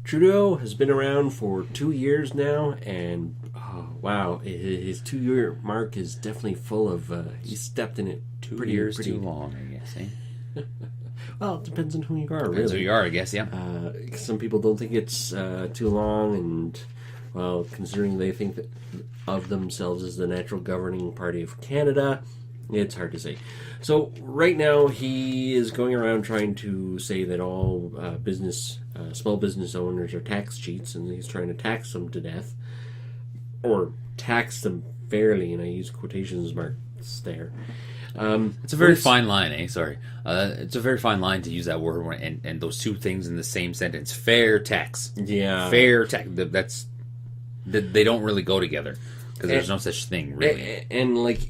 Trudeau has been around for 2 years now, and wow, his 2 year mark is definitely full of. He's stepped in it 2 years too long, I guess. Eh? Well, it depends on who you are. Depends really. who you are, I guess. Yeah. Some people don't think it's too long, and well, considering they think that of themselves as the natural governing party of Canada, it's hard to say. So right now he is going around trying to say that all small business owners are tax cheats, and he's trying to tax them to death, or tax them fairly, and I use quotations marks there. It's a very fine line, eh? Sorry. It's a very fine line to use that word and those two things in the same sentence. Fair tax. Yeah. Fair tax. They don't really go together because there's no such thing, really. And like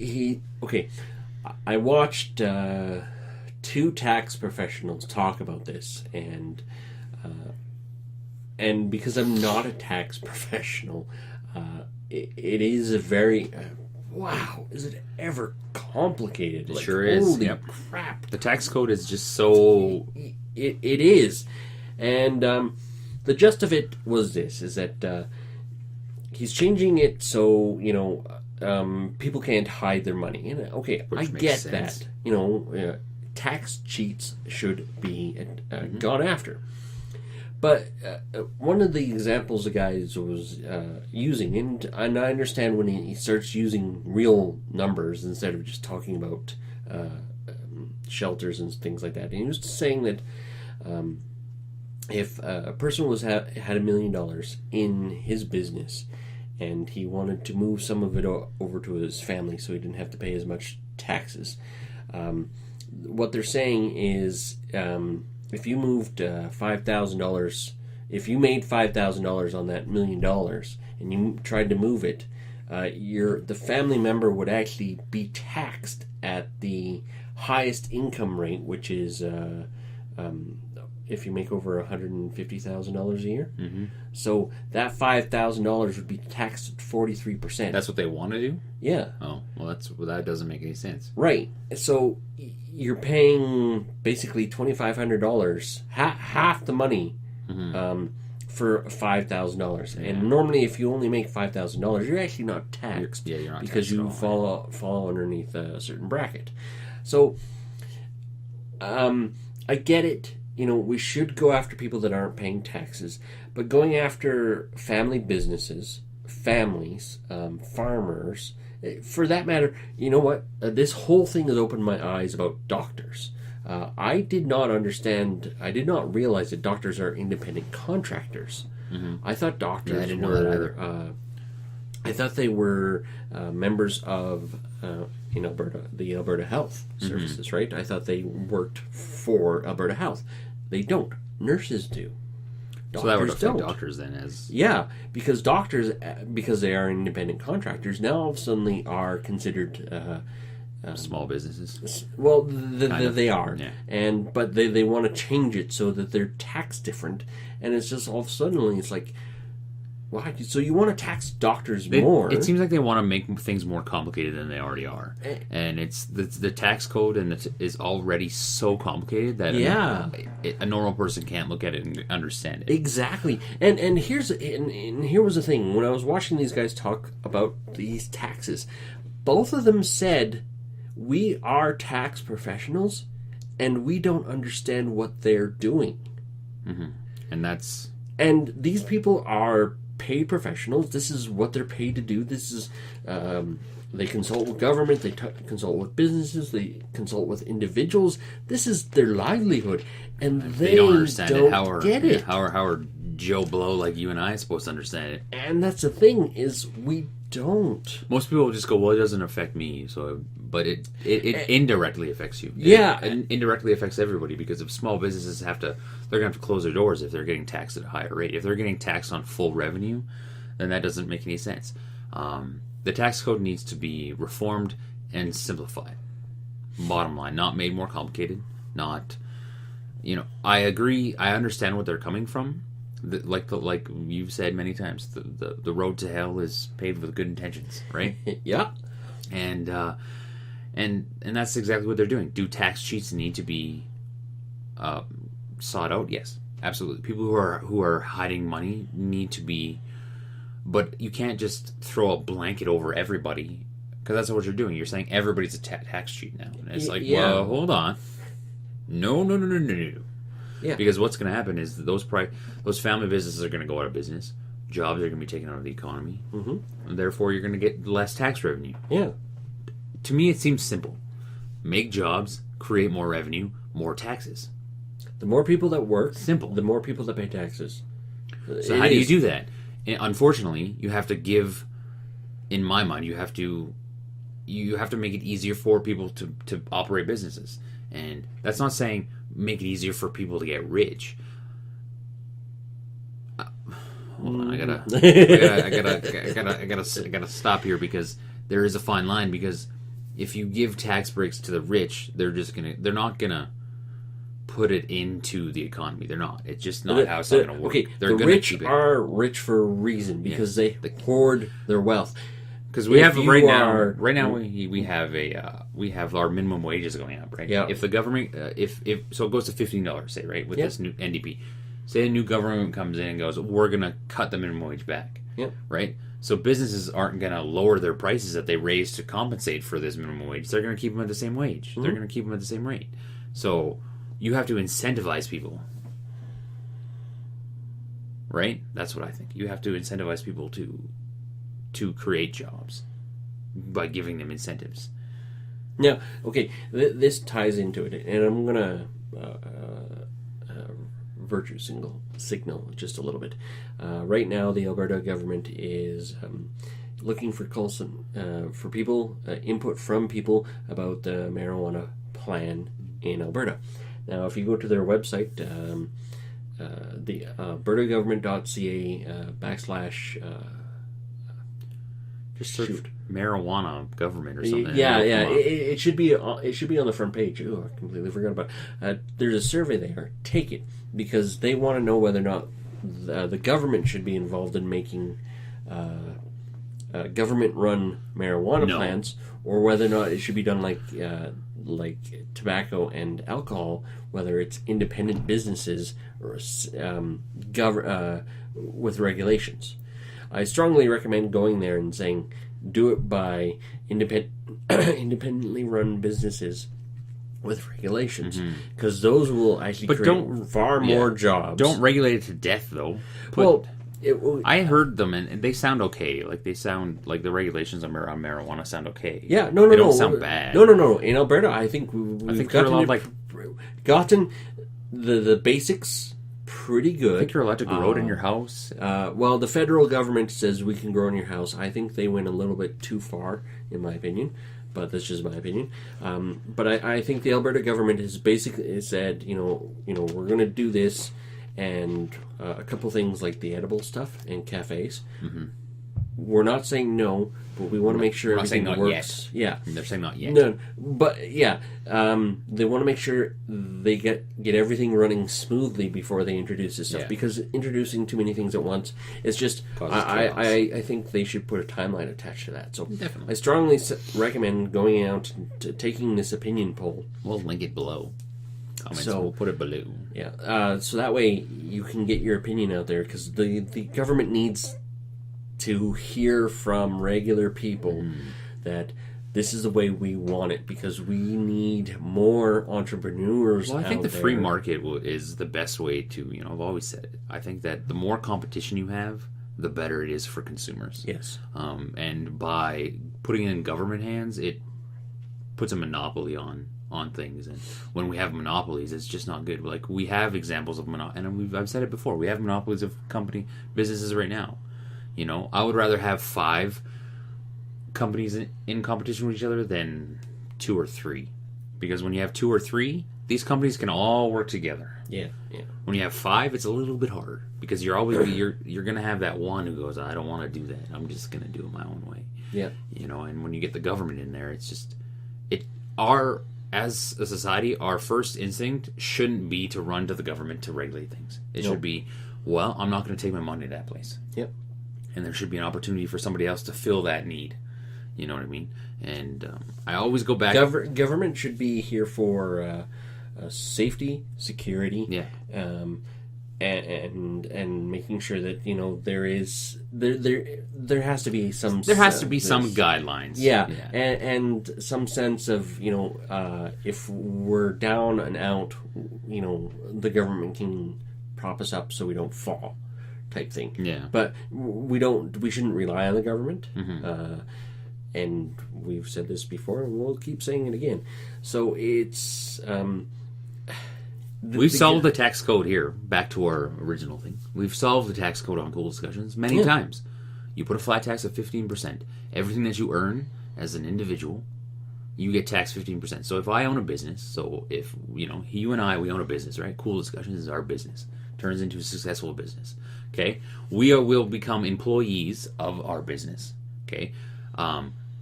I watched 2 tax professionals talk about this, and because I'm not a tax professional, it is a very wow, is it ever complicated? It sure is. Holy Yep. crap. The tax code is just so... It is. And the gist of it was this, is that he's changing it so, people can't hide their money. And, okay, I get sense. That. Tax cheats should be gone after. But one of the examples the guy was using, and I understand when he starts using real numbers instead of just talking about shelters and things like that. And he was saying that if a person had $1 million in his business and he wanted to move some of it over to his family so he didn't have to pay as much taxes, what they're saying is... if you moved $5,000, if you made $5,000 on that $1 million and you tried to move it, the family member would actually be taxed at the highest income rate, which is if you make over $150,000 a year. Mm-hmm. So that $5,000 would be taxed at 43%. That's what they want to do? Yeah. Oh, well, that doesn't make any sense. Right. So you're paying basically $2,500, half the money, for $5,000. Yeah. And normally, if you only make $5,000, you're actually not taxed. You're not because taxed you fall underneath a certain bracket. So, I get it. We should go after people that aren't paying taxes, but going after family businesses, families, farmers. For that matter, you know what? This whole thing has opened my eyes about doctors. I did not realize that doctors are independent contractors. Mm-hmm. I thought doctors I didn't know that either. I thought they were members of in Alberta, the Alberta Health Services, mm-hmm. right? I thought they worked for Alberta Health. They don't. Nurses do. So that would affect doctors then, as because doctors, because they are independent contractors, now all of a sudden are considered small businesses. Well, they are, yeah. But they want to change it so that they're taxed different, and it's just all of a sudden it's like, why? So you want to tax doctors more? It seems like they want to make things more complicated than they already are, and it's the tax code is already so complicated that a normal person can't look at it and understand it. Exactly, and here was the thing. When I was watching these guys talk about these taxes, both of them said, "We are tax professionals, and we don't understand what they're doing." Mm-hmm. And these people are paid professionals. This is what they're paid to do. This is they consult with government, they consult with businesses, they consult with individuals. This is their livelihood, and they don't understand it. How are Joe Blow like you and I supposed to understand it? And that's the thing, is we don't. Most people will just go, well, it doesn't affect me, but it indirectly affects you. Yeah. It indirectly affects everybody, because if small businesses they're going to have to close their doors if they're getting taxed at a higher rate. If they're getting taxed on full revenue, then that doesn't make any sense. The tax code needs to be reformed and simplified. Bottom line, not made more complicated. Not, I agree. I understand what they're coming from. Like you've said many times, the road to hell is paved with good intentions, right? Yeah. And that's exactly what they're doing. Do tax cheats need to be sought out? Yes. Absolutely. People who are hiding money need to be, but you can't just throw a blanket over everybody, because that's what you're doing. You're saying everybody's a tax cheat now, and it's like, Yeah. well, hold on, no. Yeah. Because what's going to happen is that those family businesses are going to go out of business. Jobs are going to be taken out of the economy, and therefore you're going to get less tax revenue. Yeah. To me, it seems simple: make jobs, create more revenue, more taxes. The more people that work, Simple. the more people that pay taxes. So how do you do that? And unfortunately, you have to give. In my mind, you have to make it easier for people to operate businesses, and that's not saying make it easier for people to get rich. Hold on, I gotta stop here, because there is a fine line. Because if you give tax breaks to the rich, they're not gonna put it into the economy. They're not. It's just not how it's not going to work. Okay, they're the gonna rich keep it. are rich for a reason, because they hoard their wealth. Because we if have you right are- now we have our minimum wages going up, right? Yeah. If the government if so it goes to $15, say, right, with Yeah. this new NDP. Say a new government comes in and goes, we're going to cut the minimum wage back. Yeah. Right? So businesses aren't going to lower their prices that they raise to compensate for this minimum wage. They're going to keep them at the same wage. They're going to keep them at the same rate. So you have to incentivize people. Right? That's what I think. You have to incentivize people to create jobs by giving them incentives. Now, okay, this ties into it, and I'm gonna virtue signal just a little bit. Right now, the Alberta government is looking for for people input from people about the marijuana plan in Alberta. Now, if you go to their website, the albertagovernment.ca Just search marijuana government or something. Yeah. It'll come up. It should be. It should be on the front page. Oh, I completely forgot about it. There's a survey there. Take it, because they want to know whether or not the government should be involved in making government-run marijuana No. plants, or whether or not it should be done like tobacco and alcohol, whether it's independent businesses or with regulations. I strongly recommend going there and saying, do it by independently run businesses with regulations, because those will actually But create don't- far more jobs. Don't regulate it to death, though. Well, I heard them, and they sound okay. Like, they sound like the regulations on marijuana sound okay. yeah, no, They don't sound bad. No. In Alberta, I think we've think they're allowed, gotten the basics pretty I good. think you're allowed to grow it in your house. Well, the federal government says we can grow in your house. I think they went a little bit too far, in my opinion, but that's just my opinion. But I think the Alberta government has basically said, we're going to do this, and a couple things like the edible stuff and cafes. We're not saying no, but we want to make sure We're not everything saying not works. yet. Yeah. They're saying not yet. No, but yeah, they want to make sure they get everything running smoothly before they introduce this stuff. Yeah. Because introducing too many things at once, it's just Causes I think they should put a timeline attached to that. So Definitely. I strongly recommend going out to taking this opinion poll. We'll link it below. Comments. So- We'll put it below. Yeah, so that way you can get your opinion out there, because the government needs to hear from regular people that this is the way we want it, because we need more entrepreneurs. Well, I think out the free there. market is the best way to, I've always said it. I think that the more competition you have, the better it is for consumers. Yes. And by putting it in government hands, it puts a monopoly on things. And when we have monopolies, it's just not good. Like, we have examples of and I've said it before. We have monopolies of businesses right now. I would rather have 5 companies in competition with each other than 2 or 3, because when you have 2 or 3, these companies can all work together. Yeah. When you have 5, it's a little bit harder, because you're always you're going to have that one who goes, I don't want to do that. I'm just going to do it my own way. Yeah. And when you get the government in there, it's just as a society, our first instinct shouldn't be to run to the government to regulate things. It should be, well, I'm not going to take my money to that place. Yep. And there should be an opportunity for somebody else to fill that need. You know what I mean? And I always go back. Government should be here for safety, security. Yeah. and making sure that there has to be some guidelines. Yeah. And some sense of if we're down and out, the government can prop us up so we don't fall, type thing. Yeah. But we shouldn't rely on the government. And we've said this before, and we'll keep saying it again. So it's we've solved the tax code here. Back to our original thing. We've solved the tax code on Cool Discussions many times. You put a flat tax of 15%. Everything that you earn as an individual, you get taxed 15%. So if I own a business, so if you and I, we own a business, right? Cool Discussions is our business. Turns into a successful business. Okay, we will become employees of our business. Okay.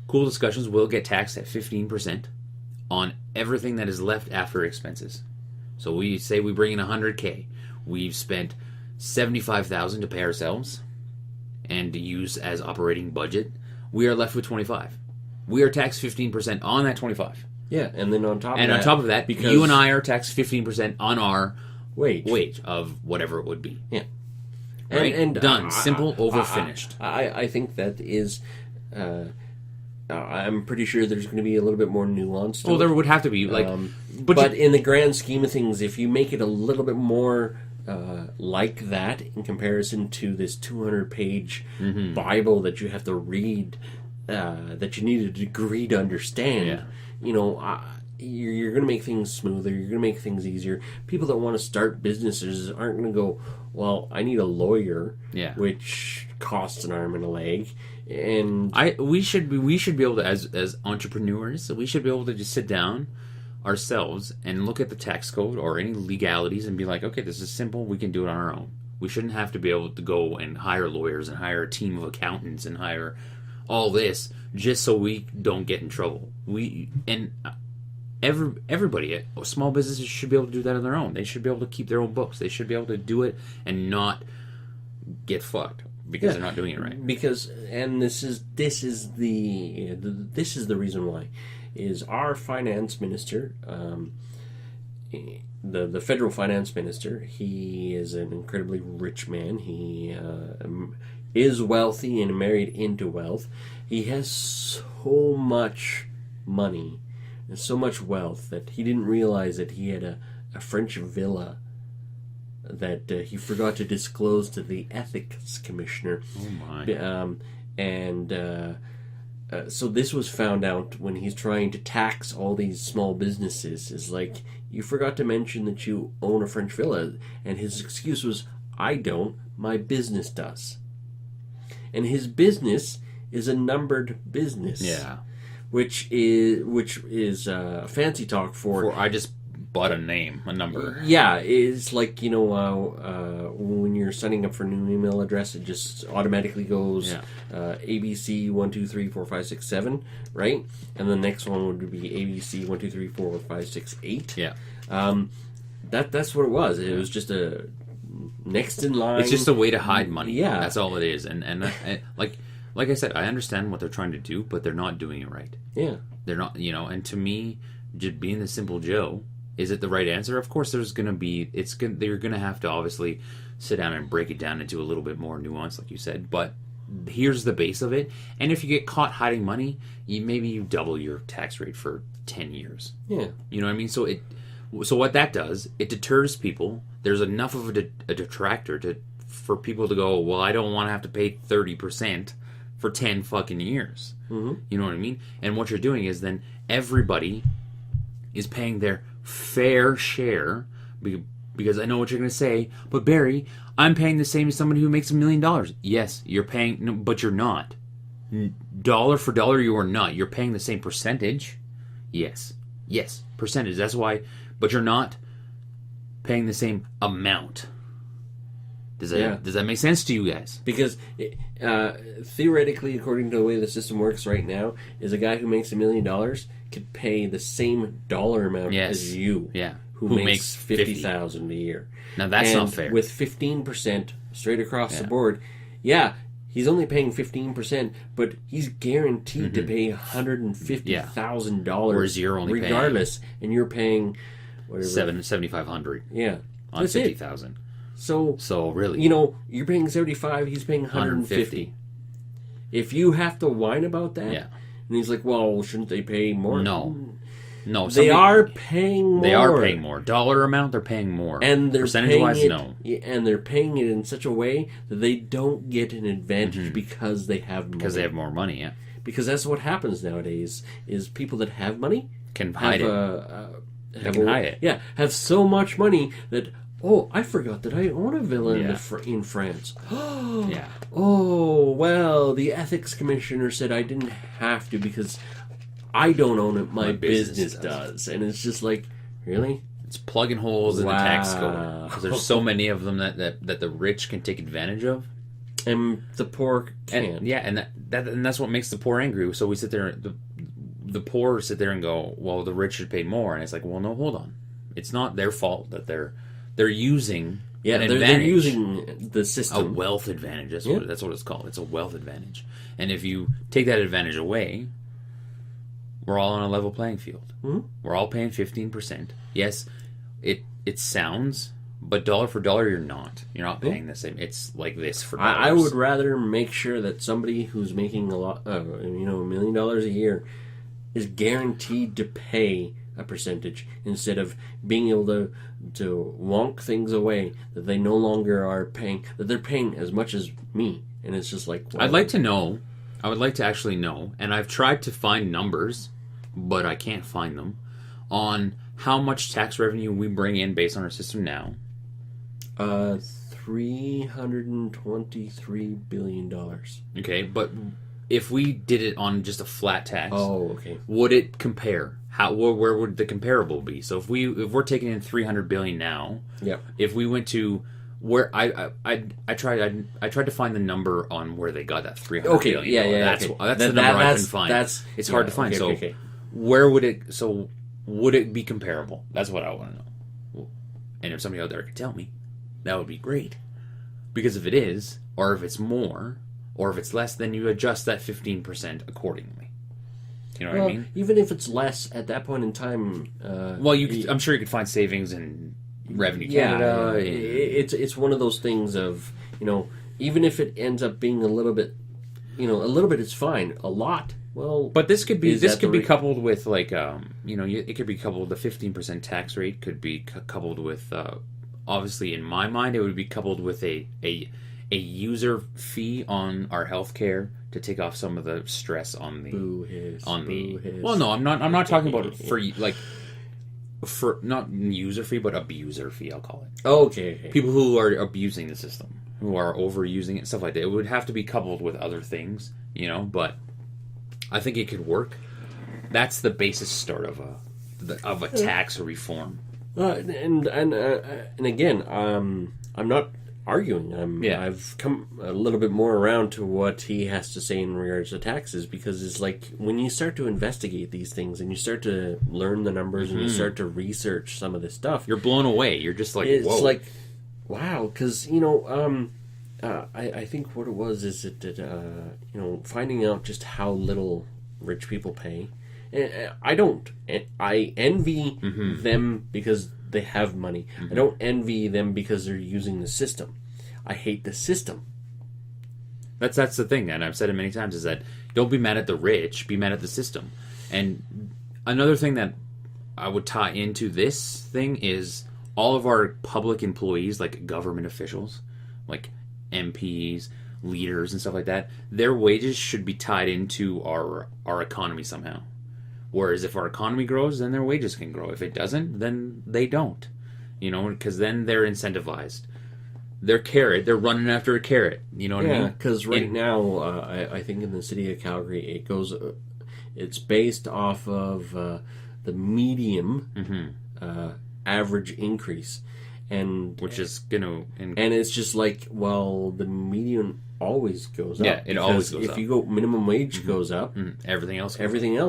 Cool Discussions will get taxed at 15% on everything that is left after expenses. So we say we bring in $100K. We've spent $75,000 to pay ourselves and to use as operating budget. We are left with $25,000. We are taxed 15% on that $25,000. Yeah, and then on top of that, because you and I are taxed 15% on our wage of whatever it would be. Yeah. Right? And done. Simple, over, finished. I think that is... I'm pretty sure there's going to be a little bit more nuance to it. There would have to be. But in the grand scheme of things, if you make it a little bit more like that in comparison to this 200-page Bible that you have to read, that you need a degree to understand, you're going to make things smoother. You're going to make things easier. People that want to start businesses aren't going to go, well, I need a lawyer, which costs an arm and a leg. And we should be able to, as entrepreneurs, we should be able to just sit down ourselves and look at the tax code or any legalities and be like, okay, this is simple. We can do it on our own. We shouldn't have to be able to go and hire lawyers and hire a team of accountants and hire all this just so we don't get in trouble. Everybody, small businesses should be able to do that on their own. They should be able to keep their own books. They should be able to do it and not get fucked because they're not doing it right. Because, and this is the reason why, is our finance minister, the federal finance minister. He is an incredibly rich man. He is wealthy and married into wealth. He has so much money and so much wealth that he didn't realize that he had a French villa that he forgot to disclose to the ethics commissioner. Oh my! So this was found out when he's trying to tax all these small businesses. Is like, you forgot to mention that you own a French villa, and his excuse was, "I don't. My business does." And his business is a numbered business. Yeah. Which is fancy talk for I just bought a name, a number. Yeah, it's like, when you're signing up for a new email address, it just automatically goes ABC 1234567, right? And the next one would be ABC 1234568. Yeah. That's what it was. It was just a next in line. It's just a way to hide money. Yeah, that's all it is. And like I said, I understand what they're trying to do, but they're not doing it right. Yeah. They're not, and to me, just being the simple Joe, is it the right answer? Of course, they're going to have to obviously sit down and break it down into a little bit more nuance, like you said, but here's the base of it. And if you get caught hiding money, maybe you double your tax rate for 10 years. Yeah. You know what I mean? So what that does, it deters people. There's enough of a detractor for people to go, well, I don't want to have to pay 30% for 10 fucking years. Mm-hmm. You know what I mean? And what you're doing is then everybody is paying their fair share, because I know what you're going to say, but Barry, I'm paying the same as somebody who makes $1 million. Yes, you're paying, no, but you're not. Dollar for dollar, you are not. You're paying the same percentage. Yes, percentage. That's why, but you're not paying the same amount. Does that make sense to you guys? Because theoretically, according to the way the system works right now, is a guy who makes $1 million could pay the same dollar amount as you, who makes $50,000 a year. Now that's not fair. With 15% straight across the board, he's only paying 15%, but he's guaranteed to pay $150,000. Whereas you're only regardless, and you're paying whatever, $7,500. Yeah, on $50,000. So really, you're paying 75, he's paying 150. 150. If you have to whine about that, Yeah. and he's like, well, shouldn't they pay more? No, They are paying more. They are paying more. Dollar amount, they're paying more. And they're percentage-wise, paying no. And they're paying it in such a way that they don't get an advantage because they have money. Because they have more money, yeah. Because that's what happens nowadays, is people that have money Can hide it. hide it. Yeah, have so much money that, I forgot that I own a villa in France. Yeah. Oh, well, the ethics commissioner said I didn't have to because I don't own it, my business does. And it's just like, really? It's plugging holes in the tax code. Because there's so many of them that the rich can take advantage of. And the poor can't. And that's what makes the poor angry. So we sit there, the poor sit there and go, well, the rich should pay more. And it's like, well, no, hold on. It's not their fault that they're using an advantage. They're using the system. A wealth advantage. That's what it's called. It's a wealth advantage. And if you take that advantage away, we're all on a level playing field. Mm-hmm. We're all paying 15%. Yes, it sounds, but dollar for dollar, you're not. You're not paying the same. It's like this for dollars. I would rather make sure that somebody who's making a lot, $1 million a year, is guaranteed to pay a percentage instead of being able to wonk things away that they no longer are paying, that they're paying as much as me. And it's just like, I'd like to know. I would like to actually know, and I've tried to find numbers, but I can't find them, on how much tax revenue we bring in based on our system now. $323 billion. Okay, but if we did it on just a flat tax, would it compare? Where would the comparable be? So if we're taking in $300 billion now, if we went to where I tried to find the number on where they got that $300 billion. That's the number I couldn't find. It's hard to find. Where would it? So would it be comparable? That's what I want to know. And if somebody out there could tell me, that would be great. Because if it is, or if it's more, or if it's less, then you adjust that 15% accordingly. You know what I mean? Even if it's less at that point in time, I'm sure you could find savings in Revenue Canada. It's one of those things of, even if it ends up being a little bit, a little bit is fine. A lot, well, but this could be coupled with it could be coupled. The 15% tax rate could be coupled with. Obviously, in my mind, it would be coupled with a user fee on our healthcare to take off some of the stress on the Well, no, I'm not talking about for not user fee, but abuser fee. I'll call it. Okay. People who are abusing the system, who are overusing it, stuff like that. It would have to be coupled with other things, But I think it could work. That's the basis start of a tax reform. And again, I'm not arguing. I've come a little bit more around to what he has to say in regards to taxes, because it's like when you start to investigate these things and you start to learn the numbers and you start to research some of this stuff, you're blown away. You're just like, it's whoa. like, wow, because I think what it was is that finding out just how little rich people pay. I don't. I envy them because they have money. I don't envy them because they're using the system. I hate the system. That's the thing, and I've said it many times, is that don't be mad at the rich, be mad at the system. And another thing that I would tie into this thing is all of our public employees, like government officials, like MPs, leaders, and stuff like that, their wages should be tied into our economy somehow. Whereas if our economy grows, then their wages can grow. If it doesn't, then they don't. Because then they're incentivized. They're running after a carrot. You know what I mean? Yeah, because now, I think in the city of Calgary, it's based off of the medium average increase. Which is and it's just like, well, the median always goes up. Yeah, it always goes up. If you go minimum wage goes up, everything else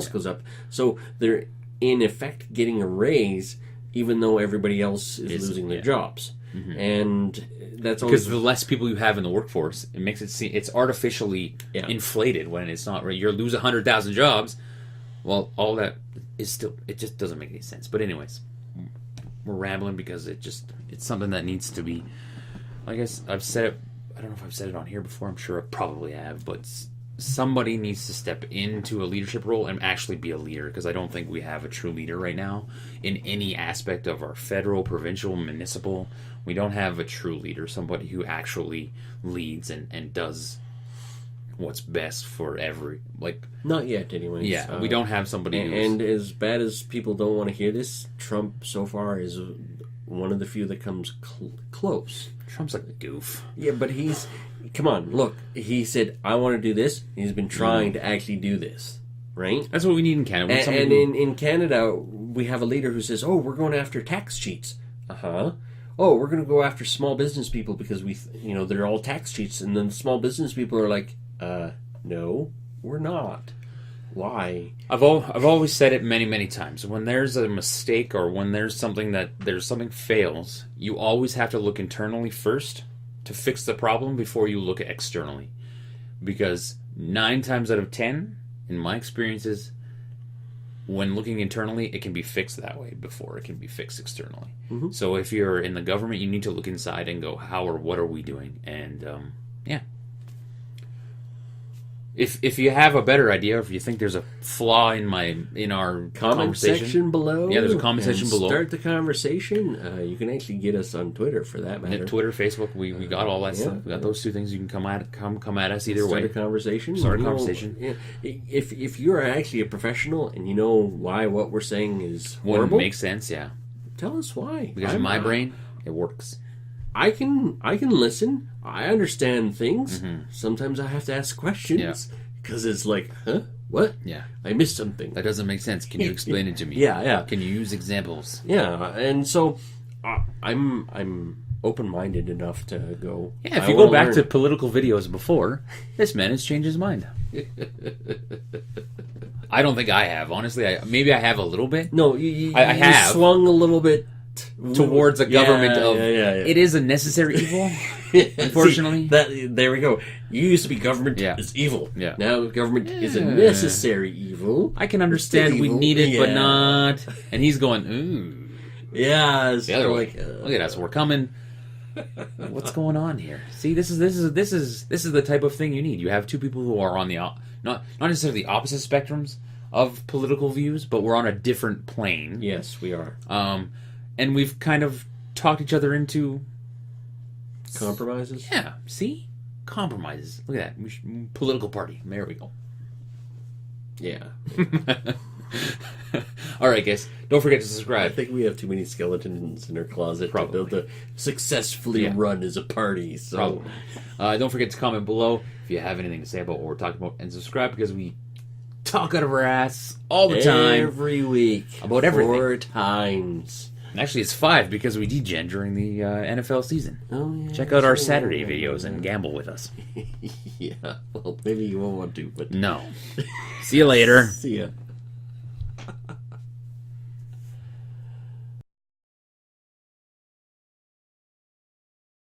goes up. So they're in effect getting a raise, even though everybody else is losing their jobs. And that's always, because the less people you have in the workforce, it makes it seem it's artificially inflated when it's not. Right, you lose 100,000 jobs. Well, all that is still, it just doesn't make any sense. But anyways, we're rambling because it's something that needs to be I guess I've said it. I don't know if I've said it on here before. I'm sure I probably have, but somebody needs to step into a leadership role and actually be a leader, because I don't think we have a true leader right now in any aspect of our federal, provincial, municipal. We don't have a true leader, somebody who actually leads and does what's best for Not yet, anyways. Yeah, we don't have somebody and as bad as people don't want to hear this, Trump so far is one of the few that comes close. Trump's a goof. Yeah, but come on, look, he said, I want to do this. He's been trying to actually do this, right? That's what we need in Canada. And in Canada, we have a leader who says, oh, we're going after tax cheats. Uh-huh. Oh, we're going to go after small business people because they're all tax cheats. And then small business people are like, no, we're not. Why? I've always said it many, many times. When there's a mistake or when there's something fails, you always have to look internally first to fix the problem before you look externally. Because 9 times out of 10, in my experiences, when looking internally, it can be fixed that way before it can be fixed externally. Mm-hmm. So if you're in the government, you need to look inside and go, how or what are we doing? And yeah. If you have a better idea, or if you think there's a flaw in our comment section below, yeah, there's a comment section below. Start the conversation. You can actually get us on Twitter for that matter. Twitter, Facebook, we got all that stuff. We got those 2 things. You can come at us either way. Start a conversation. Start a conversation. Yeah. If you're actually a professional and you know why what we're saying is horrible, wouldn't make sense. Yeah, tell us why. Because in my brain, it works. I can listen. I understand things. Mm-hmm. Sometimes I have to ask questions because it's like, huh? What? Yeah, I missed something. That doesn't make sense. Can you explain it to me? Yeah. Can you use examples? Yeah, and so I'm open-minded enough to go. Yeah, if you go back to political videos before, this man has changed his mind. I don't think I have. Honestly, maybe I have a little bit. No, I have swung a little bit towards a government of it is a necessary evil. Unfortunately, there we go. You used to be government is evil. Yeah. Now government is a necessary evil. I can understand we need it, but not. And he's going, ooh. Yeah. The other way. Look at us. We're coming. What's going on here? See, this is the type of thing you need. You have 2 people who are on the not necessarily the opposite spectrums of political views, but we're on a different plane. Yes, we are. And we've kind of talked each other into compromises. Yeah, see, compromises. Look at that political party. There we go. Yeah. All right, guys. Don't forget to subscribe. I think we have too many skeletons in our closet to build to successfully run as a party. So, don't forget to comment below if you have anything to say about what we're talking about, and subscribe because we talk out of our ass all the time, every week, about everything. 4 times. Actually, it's 5 because we degen during the NFL season. Oh, yeah. Check out our Saturday videos and gamble with us. Yeah. Well, maybe you won't want to, but no. See you later. See ya.